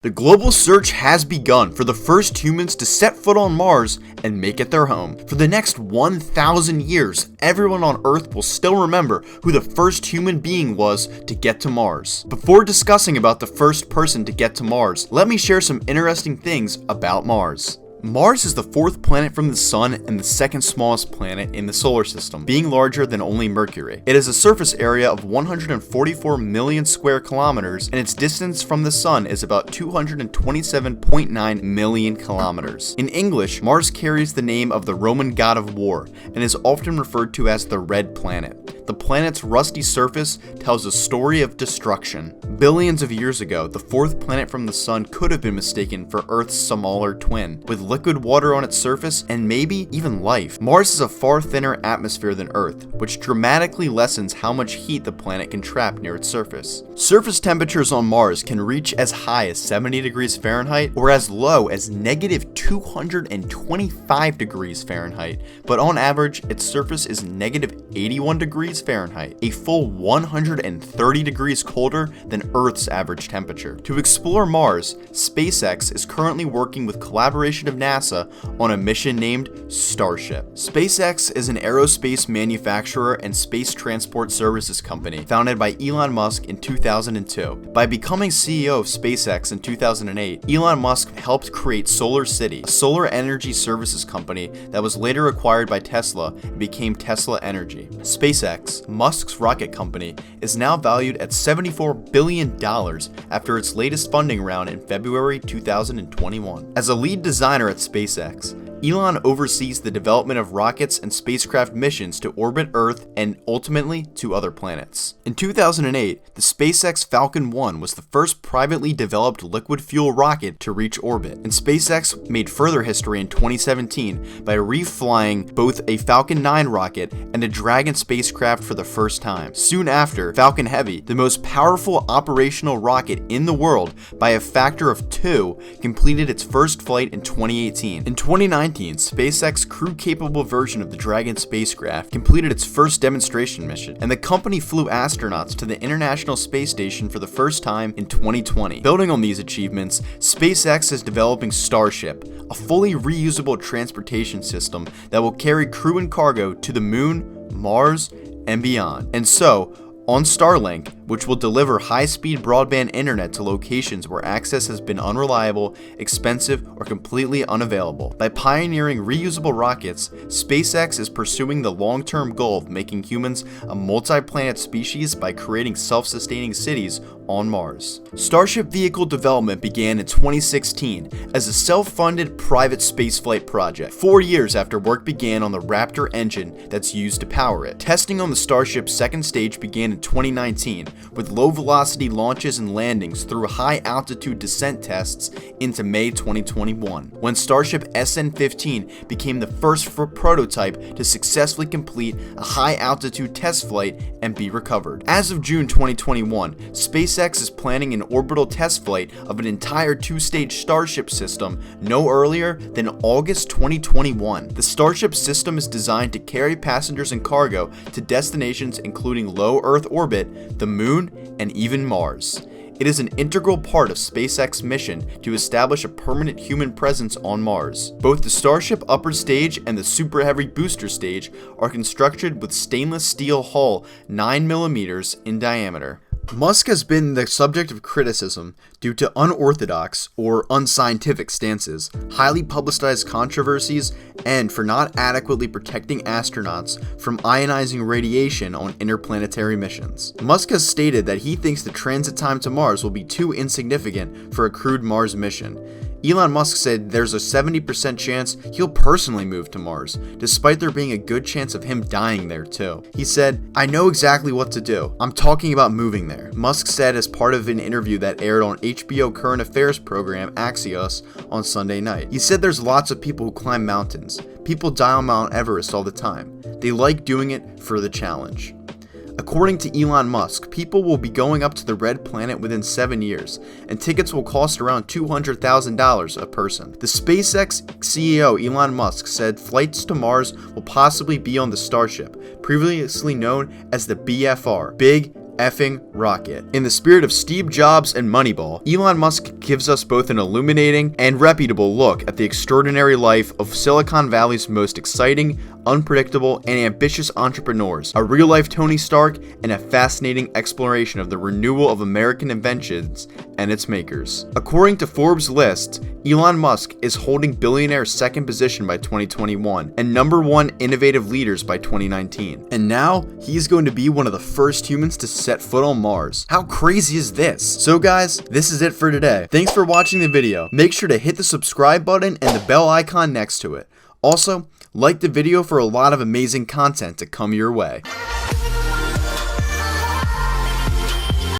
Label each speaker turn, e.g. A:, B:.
A: The global search has begun for the first humans to set foot on Mars and make it their home. For the next 1,000 years, everyone on Earth will still remember who the first human being was to get to Mars. Before discussing about the first person to get to Mars, let me share some interesting things about Mars. Mars is the fourth planet from the Sun and the second smallest planet in the solar system, being larger than only Mercury. It has a surface area of 144 million square kilometers, and its distance from the Sun is about 227.9 million kilometers. In English, Mars carries the name of the Roman god of war, and is often referred to as the Red Planet. The planet's rusty surface tells a story of destruction. Billions of years ago, the fourth planet from the Sun could have been mistaken for Earth's smaller twin, with liquid water on its surface and maybe even life. Mars has a far thinner atmosphere than Earth, which dramatically lessens how much heat the planet can trap near its surface. Surface temperatures on Mars can reach as high as 70 degrees Fahrenheit or as low as negative 225 degrees Fahrenheit, but on average, its surface is negative 81 degrees Fahrenheit, a full 130 degrees colder than Earth's average temperature. To explore Mars, SpaceX is currently working with collaboration of NASA on a mission named Starship. SpaceX is an aerospace manufacturer and space transport services company founded by Elon Musk in 2002. By becoming CEO of SpaceX in 2008, Elon Musk helped create Solar City, a solar energy services company that was later acquired by Tesla and became Tesla Energy. SpaceX, Musk's rocket company, is now valued at $74 billion after its latest funding round in February 2021. As a lead designer at SpaceX, Elon oversees the development of rockets and spacecraft missions to orbit Earth and ultimately to other planets. In 2008, the SpaceX Falcon 1 was the first privately developed liquid fuel rocket to reach orbit, and SpaceX made further history in 2017 by reflying both a Falcon 9 rocket and a Dragon spacecraft for the first time. Soon after, Falcon Heavy, the most powerful operational rocket in the world by a factor of 2, completed its first flight in 2018. In 2019, SpaceX crew-capable version of the Dragon spacecraft completed its first demonstration mission, and the company flew astronauts to the International Space Station for the first time in 2020. Building on these achievements, SpaceX is developing Starship, a fully reusable transportation system that will carry crew and cargo to the Moon, Mars, and beyond. And so, on Starlink, which will deliver high-speed broadband internet to locations where access has been unreliable, expensive, or completely unavailable. By pioneering reusable rockets, SpaceX is pursuing the long-term goal of making humans a multi-planet species by creating self-sustaining cities on Mars. Starship vehicle development began in 2016 as a self-funded private spaceflight project, 4 years after work began on the Raptor engine that's used to power it. Testing on the Starship's second stage began in 2019, with low-velocity launches and landings through high-altitude descent tests into May 2021, when Starship SN-15 became the first prototype to successfully complete a high-altitude test flight and be recovered. As of June 2021, SpaceX is planning an orbital test flight of an entire two-stage Starship system no earlier than August 2021. The Starship system is designed to carry passengers and cargo to destinations including low Earth orbit, the Moon, and even Mars. It is an integral part of SpaceX's mission to establish a permanent human presence on Mars. Both the Starship upper stage and the Super Heavy booster stage are constructed with stainless steel hull 9mm in diameter. Musk has been the subject of criticism due to unorthodox or unscientific stances, highly publicized controversies, and for not adequately protecting astronauts from ionizing radiation on interplanetary missions. Musk has stated that he thinks the transit time to Mars will be too insignificant for a crewed Mars mission. Elon Musk said there's a 70% chance he'll personally move to Mars, despite there being a good chance of him dying there too. He said, "I know exactly what to do. I'm talking about moving there," Musk said as part of an interview that aired on HBO current affairs program Axios on Sunday night. He said there's lots of people who climb mountains. People die on Mount Everest all the time. They like doing it for the challenge. According to Elon Musk, people will be going up to the Red Planet within 7 years, and tickets will cost around $200,000 a person. The SpaceX CEO Elon Musk said flights to Mars will possibly be on the Starship, previously known as the BFR, Big effing rocket. In the spirit of Steve Jobs and Moneyball, Elon Musk gives us both an illuminating and reputable look at the extraordinary life of Silicon Valley's most exciting, unpredictable, and ambitious entrepreneurs, a real-life Tony Stark, and a fascinating exploration of the renewal of American inventions and its makers. According to Forbes' list, Elon Musk is holding billionaire's second position by 2021 and number one innovative leaders by 2019. And now, he's going to be one of the first humans to set foot on Mars. How crazy is this? So guys, this is it for today. Thanks for watching the video. Make sure to hit the subscribe button and the bell icon next to it. Also, like the video for a lot of amazing content to come your way.